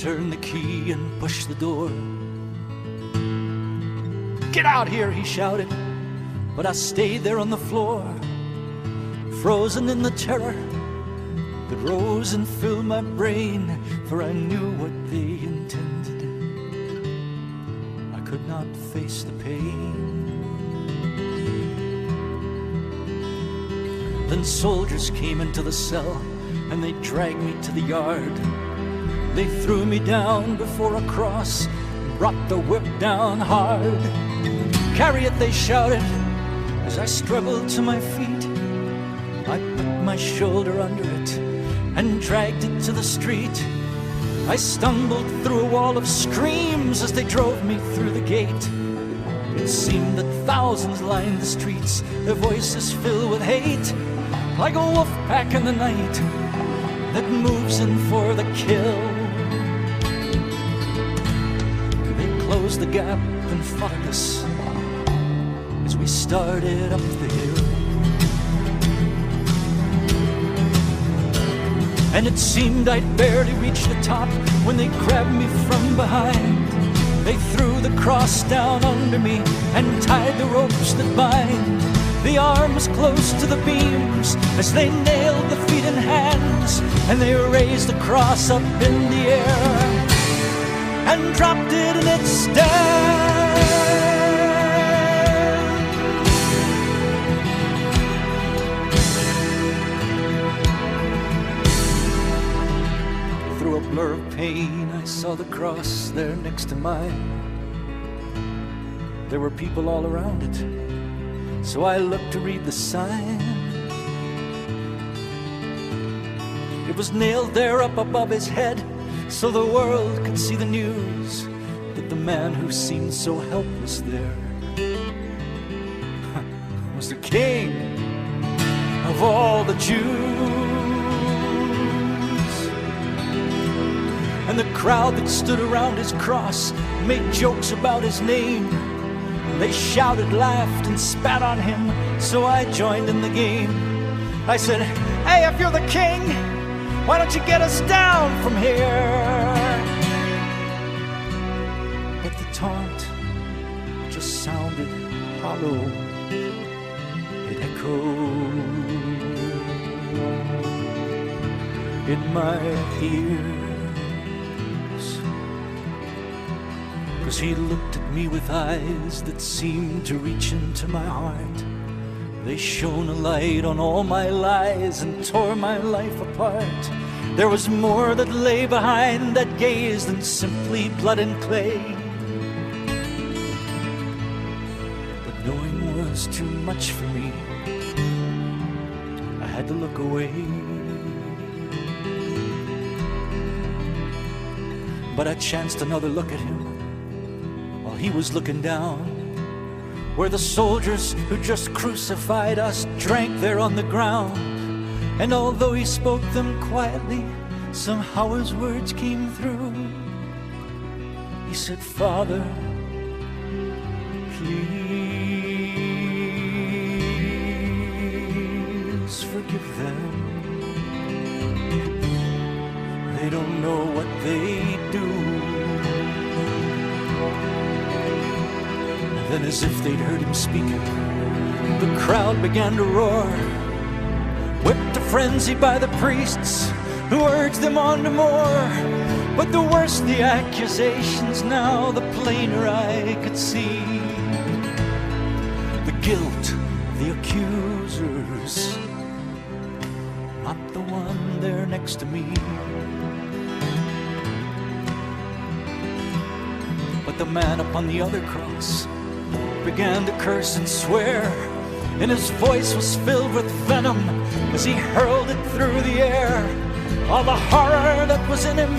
turned the key and pushed the door. "Get out here," he shouted, but I stayed there on the floor, frozen in the terror that rose and filled my brain, for I knew what they intended. I could not face the pain. Then soldiers came into the cell, and they dragged me to the yard. They threw me down before a cross, brought the whip down hard. "Carry it," they shouted, as I struggled to my feet. I put my shoulder under it and dragged it to the street. I stumbled through a wall of screams as they drove me through the gate. It seemed that thousands lined the streets, their voices filled with hate, like a wolf pack in the night that moves in for the kill. They closed the gap and followed us as we started up the hill. And it seemed I'd barely reached the top when they grabbed me from behind. They threw the cross down under me and tied the ropes that bind the arms close to the beams as they nailed the feet and hands. And they raised the cross up in the air and dropped it in its stand. Through a blur of pain, I saw the cross there next to mine. There were people all around it, so I looked to read the sign. It was nailed there up above his head, so the world could see the news that the man who seemed so helpless there was the King of all the Jews. And the crowd that stood around his cross made jokes about his name. They shouted, laughed, and spat on him, so I joined in the game. I said, "Hey, if you're the king, why don't you get us down from here?" But the taunt just sounded hollow. It echoed in my ears. 'Cause he looked at me with eyes that seemed to reach into my heart. They shone a light on all my lies and tore my life apart. There was more that lay behind that gaze than simply blood and clay. But knowing was too much for me. I had to look away. But I chanced another look at him while he was looking down, where the soldiers who just crucified us drank there on the ground. And although he spoke them quietly, somehow his words came through. He said, "Father, please forgive them. They don't know what they do." Then, as if they'd heard him speaking, the crowd began to roar, whipped to frenzy by the priests who urged them on to more. But the worse the accusations now, the plainer I could see the guilt of the accusers, not the one there next to me. But the man upon the other cross began to curse and swear, and his voice was filled with venom as he hurled it through the air. All the horror that was in him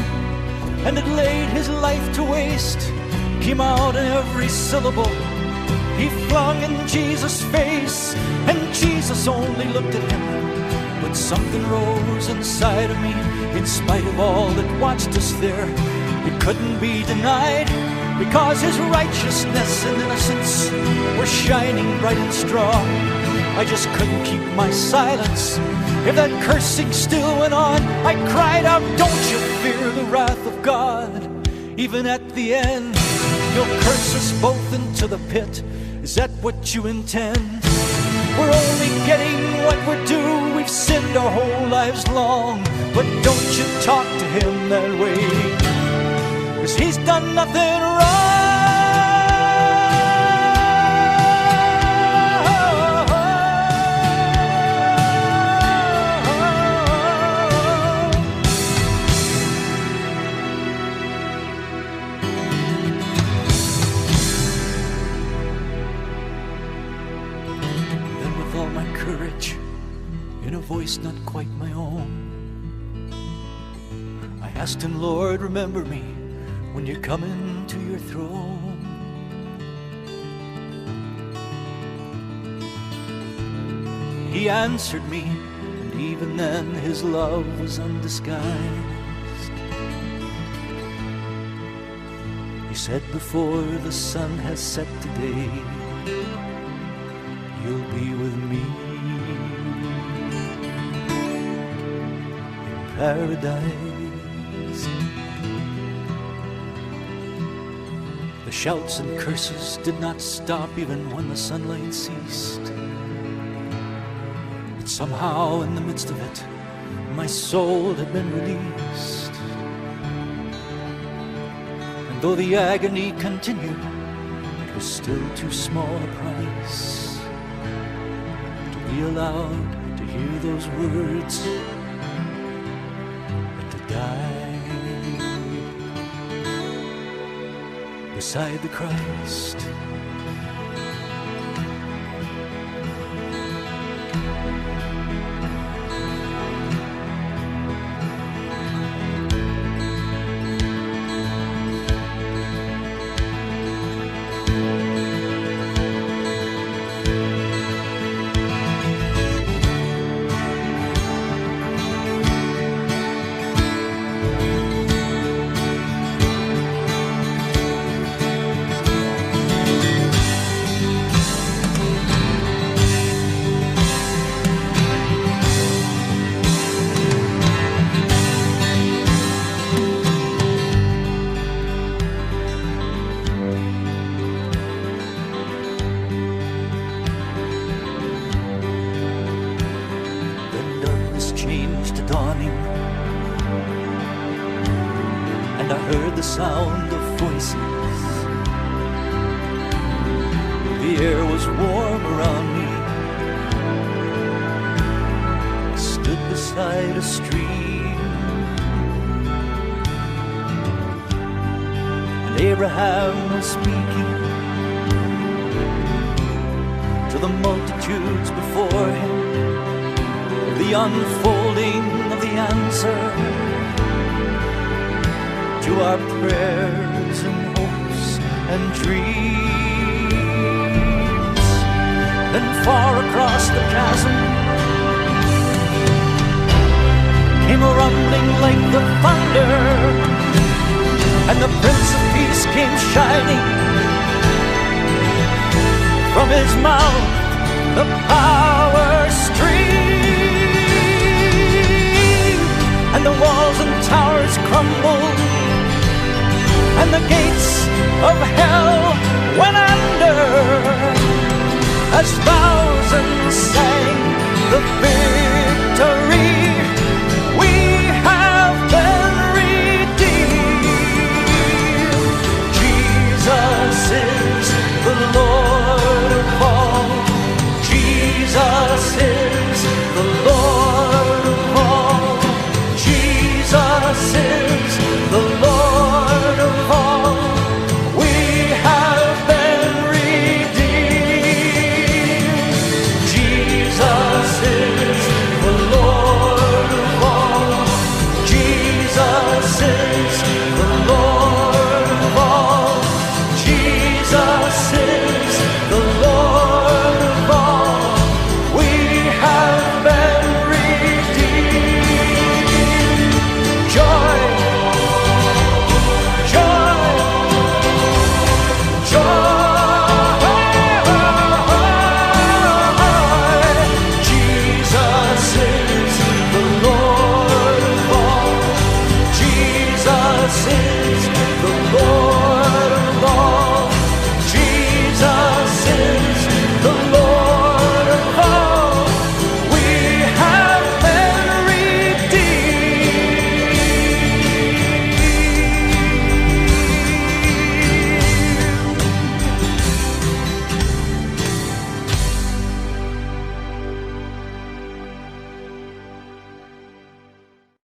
and had laid his life to waste came out in every syllable he flung in Jesus' face. And Jesus only looked at him, but something rose inside of me. In spite of all that watched us there, it couldn't be denied, because his righteousness and innocence were shining bright and strong. I just couldn't keep my silence. If that cursing still went on, I cried out, don't you fear the wrath of God? Even at the end, you'll curse us both into the pit. Is that what you intend? We're only getting what we're due. We've sinned our whole lives long. But don't you talk to him that way, 'cause he's done nothing wrong. Courage, in a voice not quite my own, I asked him, Lord, remember me when you come into your throne. He answered me, and even then his love was undisguised. He said, before the sun has set today, you'll be with me in paradise. The shouts and curses did not stop even when the sunlight ceased. But somehow in the midst of it, my soul had been released. And though the agony continued, it was still too small a price be allowed to hear those words and to die beside the Christ. Changed to dawning, and I heard the sound of voices. The air was warm around me. I stood beside a stream, and Abraham was speaking to the multitudes before him, the unfolding of the answer to our prayers and hopes and dreams. Then far across the chasm came a rumbling like the thunder, and the Prince of Peace came shining from his mouth. The power